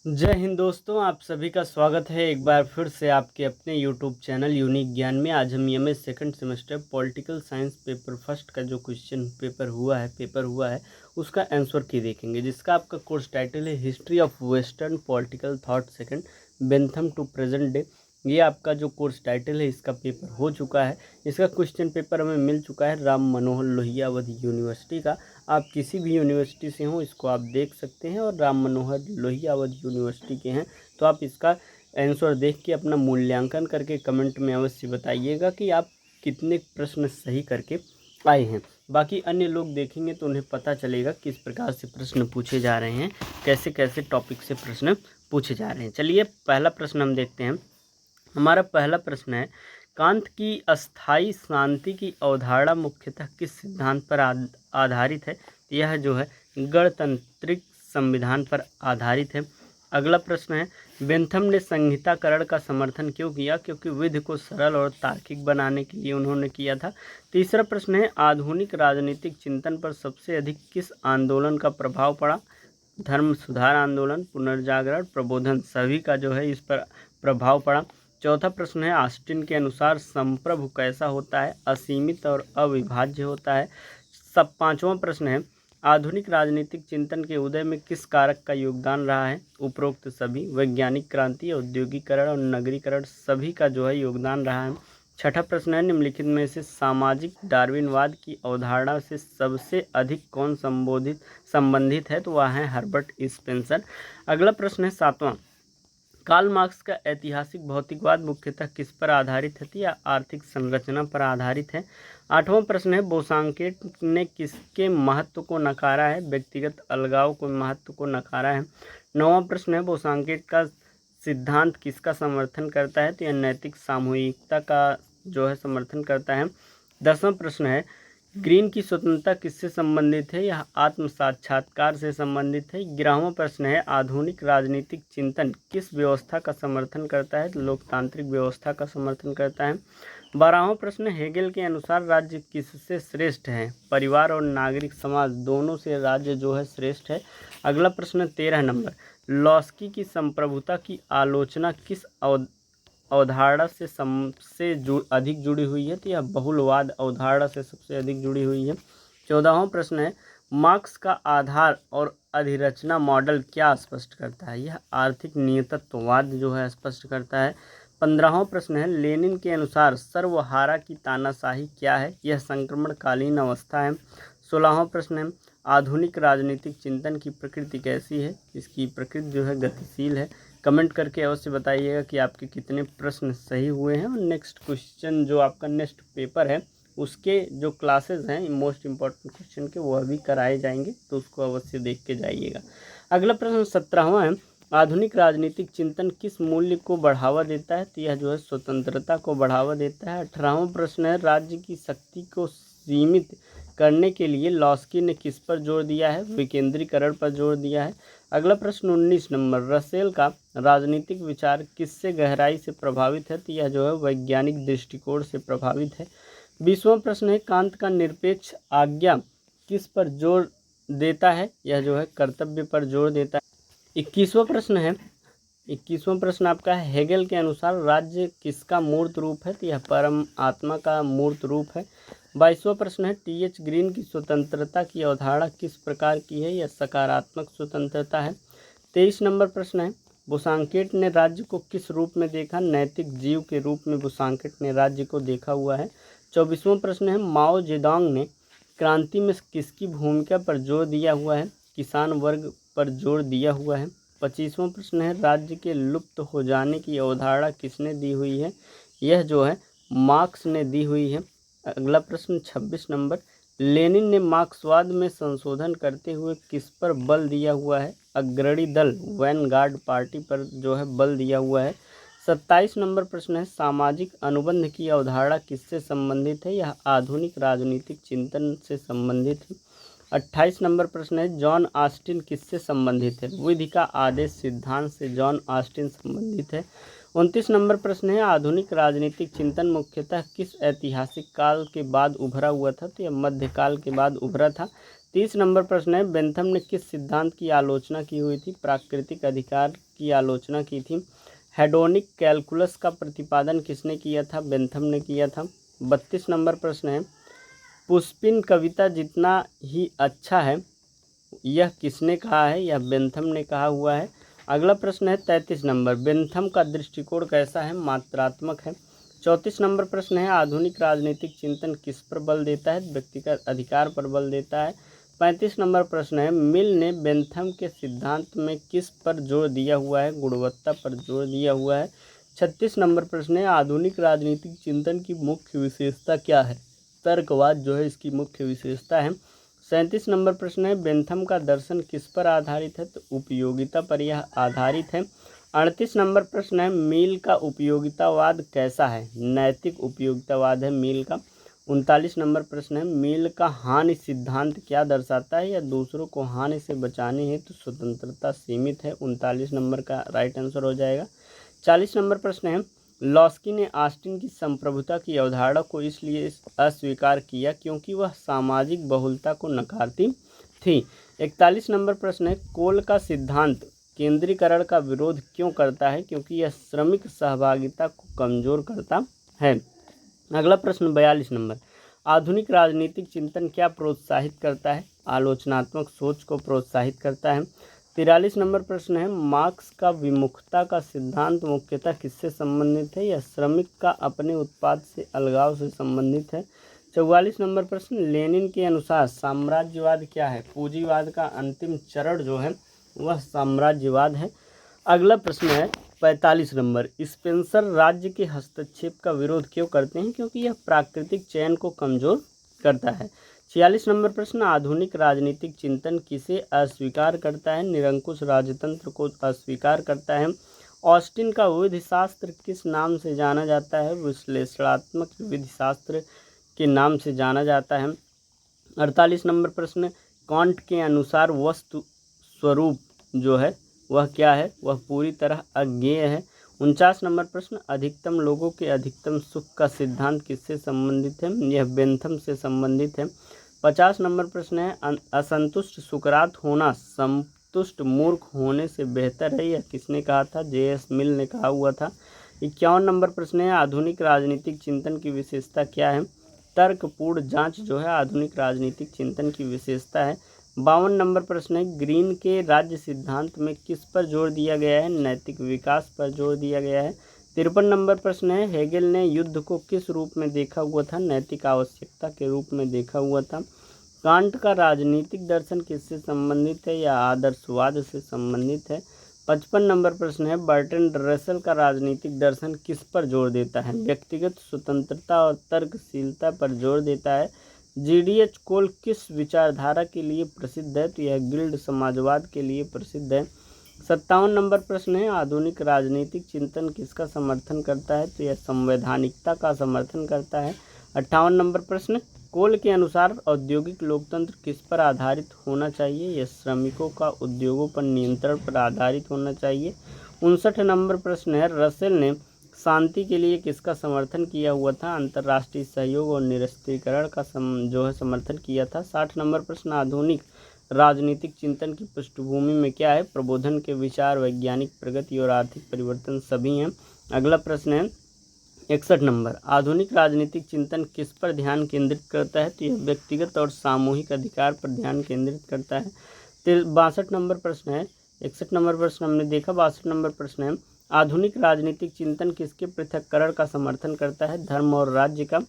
जय हिंद दोस्तों, आप सभी का स्वागत है एक बार फिर से आपके अपने यूट्यूब चैनल यूनिक ज्ञान में। आज हम MA second semester political science paper first का जो क्वेश्चन पेपर हुआ है उसका आंसर की देखेंगे, जिसका आपका कोर्स टाइटल है history of western political thought second Bentham to present day. ये आपका जो कोर्स टाइटल है इसका पेपर हो चुका है। इसका क्वेश्चन पेपर हमें मिल चुका है राम मनोहर लोहिया अवध यूनिवर्सिटी का। आप किसी भी यूनिवर्सिटी से हो इसको आप देख सकते हैं, और राम मनोहर लोहिया अवध यूनिवर्सिटी के हैं तो आप इसका आंसर देख के अपना मूल्यांकन करके कमेंट में अवश्य बताइएगा कि आप कितने प्रश्न सही करके आए हैं। बाकी अन्य लोग देखेंगे तो उन्हें पता चलेगा किस प्रकार से प्रश्न पूछे जा रहे हैं, कैसे कैसे टॉपिक से प्रश्न पूछे जा रहे हैं। चलिए पहला प्रश्न हम देखते हैं। हमारा पहला प्रश्न है, कांत की अस्थाई शांति की अवधारणा मुख्यतः किस सिद्धांत पर आधारित है? यह जो है गणतांत्रिक संविधान पर आधारित है। अगला प्रश्न है, बेंथम ने संहिताकरण का समर्थन क्यों किया? क्योंकि विधि को सरल और तार्किक बनाने के लिए उन्होंने किया था। तीसरा प्रश्न है, आधुनिक राजनीतिक चिंतन पर सबसे अधिक किस आंदोलन का प्रभाव पड़ा? धर्म सुधार आंदोलन, पुनर्जागरण, प्रबोधन, सभी का जो है इस पर प्रभाव पड़ा। चौथा प्रश्न है, ऑस्टिन के अनुसार संप्रभु कैसा होता है? असीमित और अविभाज्य होता है। सब पांचवा प्रश्न है, आधुनिक राजनीतिक चिंतन के उदय में किस कारक का योगदान रहा है? उपरोक्त सभी, वैज्ञानिक क्रांति, औद्योगिकरण और नगरीकरण, सभी का जो है योगदान रहा है। छठा प्रश्न है, निम्नलिखित में से सामाजिक डार्विनवाद की अवधारणा से सबसे अधिक कौन संबंधित है? तो वह है हर्बर्ट स्पेंसर। अगला प्रश्न है सातवां, कार्ल मार्क्स का ऐतिहासिक भौतिकवाद मुख्यतः किस पर आधारित है? या आर्थिक संरचना पर आधारित है। आठवां प्रश्न है, बोसांकेट ने किसके महत्व को नकारा है? व्यक्तिगत अलगाव को महत्व को नकारा है। नौवां प्रश्न है, बोसांकेट का सिद्धांत किसका समर्थन करता है? तो यह नैतिक सामूहिकता का जो है समर्थन करता है। 10वां प्रश्न है, ग्रीन की स्वतंत्रता किससे संबंधित है? यह आत्म साक्षात्कार से संबंधित है। 11वां प्रश्न है, आधुनिक राजनीतिक चिंतन किस व्यवस्था का समर्थन करता है? तो लोकतांत्रिक व्यवस्था का समर्थन करता है। 12वां प्रश्न, हेगेल के अनुसार राज्य किससे श्रेष्ठ है? परिवार और नागरिक समाज दोनों से राज्य जो है श्रेष्ठ है। अगला प्रश्न 13 नंबर, लॉस्की की संप्रभुता की आलोचना किस अवधारणा से सबसे अधिक जुड़ी हुई है? तो यह बहुलवाद अवधारणा से सबसे अधिक जुड़ी हुई है। 14वां प्रश्न है, मार्क्स का आधार और अधिरचना मॉडल क्या स्पष्ट करता है? यह आर्थिक नियतत्ववाद जो है स्पष्ट करता है। 15वां प्रश्न है, लेनिन के अनुसार सर्वहारा की तानाशाही क्या है? यह संक्रमणकालीन अवस्था है। 16वां प्रश्न है, आधुनिक राजनीतिक चिंतन की प्रकृति कैसी है? इसकी प्रकृति जो है गतिशील है। कमेंट करके अवश्य बताइएगा कि आपके कितने प्रश्न सही हुए हैं, और नेक्स्ट क्वेश्चन जो आपका नेक्स्ट पेपर है उसके जो क्लासेस हैं मोस्ट इम्पॉर्टेंट क्वेश्चन के वह भी कराए जाएंगे, तो उसको अवश्य देख के जाइएगा। अगला प्रश्न 17वां है, आधुनिक राजनीतिक चिंतन किस मूल्य को बढ़ावा देता है? तो यह जो है स्वतंत्रता को बढ़ावा देता है। 18वां प्रश्न है, राज्य की शक्ति को सीमित करने के लिए लॉस्की ने किस पर जोर दिया है? विकेंद्रीकरण पर जोर दिया है। अगला प्रश्न 19 नंबर, रसेल का राजनीतिक विचार किससे गहराई से प्रभावित है? तो यह जो है वैज्ञानिक दृष्टिकोण से प्रभावित है। 20वां प्रश्न है, कांत का निरपेक्ष आज्ञा किस पर जोर देता है? यह जो है कर्तव्य पर जोर देता है। 21वां प्रश्न आपका है, हेगेल के अनुसार राज्य किसका मूर्त रूप है? तो यह परम आत्मा का मूर्त रूप है। 22वां प्रश्न है, टी.एच. ग्रीन की स्वतंत्रता की अवधारणा किस प्रकार की है? यह सकारात्मक स्वतंत्रता है। 23 नंबर प्रश्न है, बोसांकेट ने राज्य को किस रूप में देखा? नैतिक जीव के रूप में बोसांकेट ने राज्य को देखा हुआ है। 24वां प्रश्न है, माओ जेडोंग ने क्रांति में किसकी भूमिका पर जोर दिया हुआ है? किसान वर्ग पर जोर दिया हुआ है। 25वां प्रश्न है, राज्य के लुप्त हो जाने की अवधारणा किसने दी हुई है? यह जो है मार्क्स ने दी हुई है। अगला प्रश्न 26 नंबर, लेनिन ने मार्क्सवाद में संशोधन करते हुए किस पर बल दिया हुआ है? अग्रणी दल वैनगार्ड पार्टी पर जो है बल दिया हुआ है। 27 नंबर प्रश्न है, सामाजिक अनुबंध की अवधारणा किससे संबंधित है? यह आधुनिक राजनीतिक चिंतन से संबंधित है। 28 नंबर प्रश्न है, जॉन ऑस्टिन किससे संबंधित है? विधि का आदेश सिद्धांत से जॉन ऑस्टिन संबंधित है। 29 नंबर प्रश्न है, आधुनिक राजनीतिक चिंतन मुख्यतः किस ऐतिहासिक काल के बाद उभरा हुआ था? तो यह मध्यकाल के बाद उभरा था। 30 नंबर प्रश्न है, बेंथम ने किस सिद्धांत की आलोचना की हुई थी? प्राकृतिक अधिकार की आलोचना की थी। हेडोनिक कैलकुलस का प्रतिपादन किसने किया था? बेंथम ने किया था। 32 नंबर प्रश्न है, पुष्पिन कविता जितना ही अच्छा है, यह किसने कहा है? यह बेंथम ने कहा हुआ है। अगला प्रश्न है 33 नंबर, बेंथम का दृष्टिकोण कैसा है? मात्रात्मक है। 34 नंबर प्रश्न है, आधुनिक राजनीतिक चिंतन किस पर बल देता है? व्यक्तिगत अधिकार पर बल देता है। 35 नंबर प्रश्न है, मिल ने बेंथम के सिद्धांत में किस पर जोर दिया हुआ है? गुणवत्ता पर जोर दिया हुआ है। 36 नंबर प्रश्न है, आधुनिक राजनीतिक चिंतन की मुख्य विशेषता क्या है? तर्कवाद जो है इसकी मुख्य विशेषता है। 37 नंबर प्रश्न है, बेंथम का दर्शन किस पर आधारित है? तो उपयोगिता पर यह आधारित है। 38 नंबर प्रश्न है, मील का उपयोगितावाद कैसा है? नैतिक उपयोगितावाद है मील का। 39 नंबर प्रश्न है, मील का हानि सिद्धांत क्या दर्शाता है? या दूसरों को हानि से बचाने हेतु स्वतंत्रता सीमित है। 39 नंबर का राइट आंसर हो जाएगा। 40 नंबर प्रश्न है, लॉस्की ने ऑस्टिन की संप्रभुता की अवधारणा को इसलिए अस्वीकार किया क्योंकि वह सामाजिक बहुलता को नकारती थी। 41 नंबर प्रश्न है, कोल का सिद्धांत केंद्रीकरण का विरोध क्यों करता है? क्योंकि यह श्रमिक सहभागिता को कमजोर करता है। अगला प्रश्न 42 नंबर, आधुनिक राजनीतिक चिंतन क्या प्रोत्साहित करता है? आलोचनात्मक सोच को प्रोत्साहित करता है। 43 नंबर प्रश्न है, मार्क्स का विमुखता का सिद्धांत मुख्यतः किससे संबंधित है? यह श्रमिक का अपने उत्पाद से अलगाव से संबंधित है। 44 नंबर प्रश्न, लेनिन के अनुसार साम्राज्यवाद क्या है? पूंजीवाद का अंतिम चरण जो है वह साम्राज्यवाद है। अगला प्रश्न है 45 नंबर, स्पेंसर राज्य के हस्तक्षेप का विरोध क्यों करते हैं? क्योंकि यह प्राकृतिक चयन को कमजोर करता है। 46 नंबर प्रश्न, आधुनिक राजनीतिक चिंतन किसे अस्वीकार करता है? निरंकुश राजतंत्र को अस्वीकार करता है। ऑस्टिन का विधिशास्त्र किस नाम से जाना जाता है? विश्लेषणात्मक विधिशास्त्र के नाम से जाना जाता है। 48 नंबर प्रश्न, कांट के अनुसार वस्तु स्वरूप जो है वह क्या है? वह पूरी तरह अज्ञेय है। 49 नंबर प्रश्न, अधिकतम लोगों के अधिकतम सुख का सिद्धांत किससे संबंधित है? यह बेंथम से संबंधित है। 50 नंबर प्रश्न है, असंतुष्ट सुकरात होना संतुष्ट मूर्ख होने से बेहतर है, यह किसने कहा था? J.S. मिल ने कहा हुआ था। 51 नंबर प्रश्न है, आधुनिक राजनीतिक चिंतन की विशेषता क्या है? तर्कपूर्ण जांच जो है आधुनिक राजनीतिक चिंतन की विशेषता है। 52 नंबर प्रश्न है, ग्रीन के राज्य सिद्धांत में किस पर जोर दिया गया है? नैतिक विकास पर जोर दिया गया है। 53 नंबर प्रश्न है, हेगेल ने युद्ध को किस रूप में देखा हुआ था? नैतिक आवश्यकता के रूप में देखा हुआ था। कांट का राजनीतिक दर्शन किससे संबंधित है? या आदर्शवाद से संबंधित है। 55 नंबर प्रश्न है, बर्ट्रैंड रसेल का राजनीतिक दर्शन किस पर जोर देता है? व्यक्तिगत स्वतंत्रता और तर्कशीलता पर जोर देता है। G.D.H. कोल किस विचारधारा के लिए प्रसिद्ध है? तो यह गिल्ड समाजवाद के लिए प्रसिद्ध है। 57 नंबर प्रश्न है, आधुनिक राजनीतिक चिंतन किसका समर्थन करता है? तो यह संवैधानिकता का समर्थन करता है। 58 नंबर प्रश्न, कोल के अनुसार औद्योगिक लोकतंत्र किस पर आधारित होना चाहिए? यह श्रमिकों का उद्योगों पर नियंत्रण पर आधारित होना चाहिए। 59 नंबर प्रश्न है, रसेल ने शांति के लिए किसका समर्थन किया हुआ था? अंतर्राष्ट्रीय सहयोग और निरस्त्रीकरण का जो है समर्थन किया था। 60 नंबर प्रश्न, आधुनिक राजनीतिक चिंतन की पृष्ठभूमि में क्या है? प्रबोधन के विचार, वैज्ञानिक प्रगति और आर्थिक परिवर्तन सभी हैं। अगला प्रश्न है 61 नंबर, आधुनिक राजनीतिक चिंतन किस पर ध्यान केंद्रित करता है? तो यह व्यक्तिगत और सामूहिक अधिकार पर ध्यान केंद्रित करता है। 62 नंबर प्रश्न है, 61 नंबर प्रश्न हमने देखा। 62 नंबर प्रश्न है, आधुनिक राजनीतिक चिंतन किसके पृथक्करण का समर्थन करता है? धर्म और राज्य का।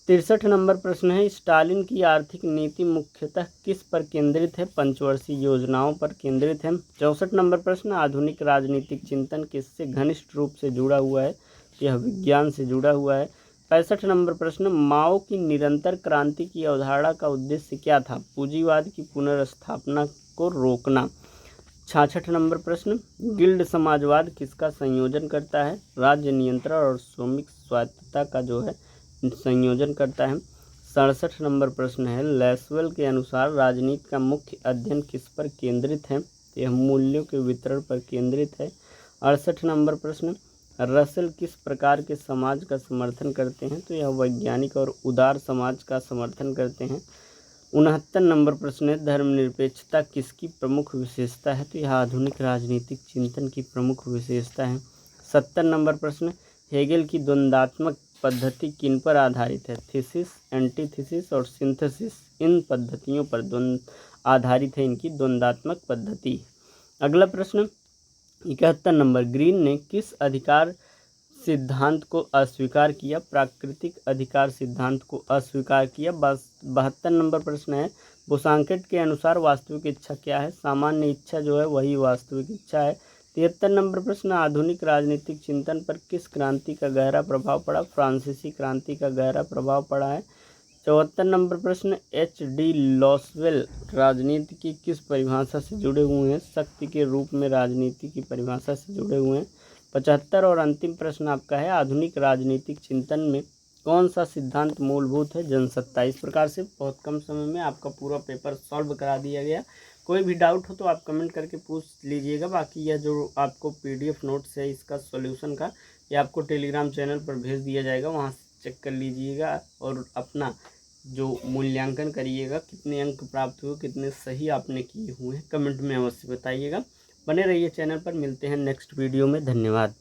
63 नंबर प्रश्न है, स्टालिन की आर्थिक नीति मुख्यतः किस पर केंद्रित है? पंचवर्षीय योजनाओं पर केंद्रित है। 64 नंबर प्रश्न, आधुनिक राजनीतिक चिंतन किससे घनिष्ठ रूप से जुड़ा हुआ है? यह विज्ञान से जुड़ा हुआ है। 65 नंबर प्रश्न, माओ की निरंतर क्रांति की अवधारणा का उद्देश्य क्या था? पूंजीवाद की पुनर्स्थापना को रोकना। 66 नंबर प्रश्न, गिल्ड समाजवाद किसका संयोजन करता है? राज्य नियंत्रण और श्रमिक स्वायत्तता का जो है संयोजन करता है। 67 नंबर प्रश्न है, लैसवेल के अनुसार राजनीति का मुख्य अध्ययन किस पर केंद्रित है? यह मूल्यों के वितरण पर केंद्रित है। 68 नंबर प्रश्न, रसेल किस प्रकार के समाज का समर्थन करते हैं? तो यह वैज्ञानिक और उदार समाज का समर्थन करते हैं। 69 नंबर प्रश्न है, धर्मनिरपेक्षता किसकी प्रमुख विशेषता है? तो यह आधुनिक राजनीतिक चिंतन की प्रमुख विशेषता है। 70 नंबर प्रश्न, हेगेल की द्वंद्वात्मक पद्धति किन पर आधारित है? थीसिस, एंटीथीसिस और सिंथेसिस, इन पद्धतियों पर आधारित है इनकी द्वंद्वात्मक पद्धति। अगला प्रश्न 71 नंबर, ग्रीन ने किस अधिकार सिद्धांत को अस्वीकार किया? प्राकृतिक अधिकार सिद्धांत को अस्वीकार किया। 72 नंबर प्रश्न है, बोसांकेट के अनुसार वास्तविक इच्छा क्या है? सामान्य इच्छा जो है वही वास्तविक इच्छा है। 73 नंबर प्रश्न, आधुनिक राजनीतिक चिंतन पर किस क्रांति का गहरा प्रभाव पड़ा? फ्रांसीसी क्रांति का गहरा प्रभाव पड़ा है। 74 नंबर प्रश्न, H.D. लॉसवेल राजनीति की किस परिभाषा से जुड़े हुए हैं? शक्ति के रूप में राजनीति की परिभाषा से जुड़े हुए हैं। 75 और अंतिम प्रश्न आपका है, आधुनिक राजनीतिक चिंतन में कौन सा सिद्धांत मूलभूत है? जनसत्ता। इस प्रकार से बहुत कम समय में आपका पूरा पेपर सॉल्व करा दिया गया। कोई भी डाउट हो तो आप कमेंट करके पूछ लीजिएगा। बाकी यह जो आपको PDF नोट्स है इसका सॉल्यूशन का, ये आपको टेलीग्राम चैनल पर भेज दिया जाएगा, वहाँ से चेक कर लीजिएगा और अपना जो मूल्यांकन करिएगा, कितने अंक प्राप्त हुए, कितने सही आपने किए हुए हैं, कमेंट में अवश्य बताइएगा। बने रहिए चैनल पर, मिलते हैं नेक्स्ट वीडियो में। धन्यवाद।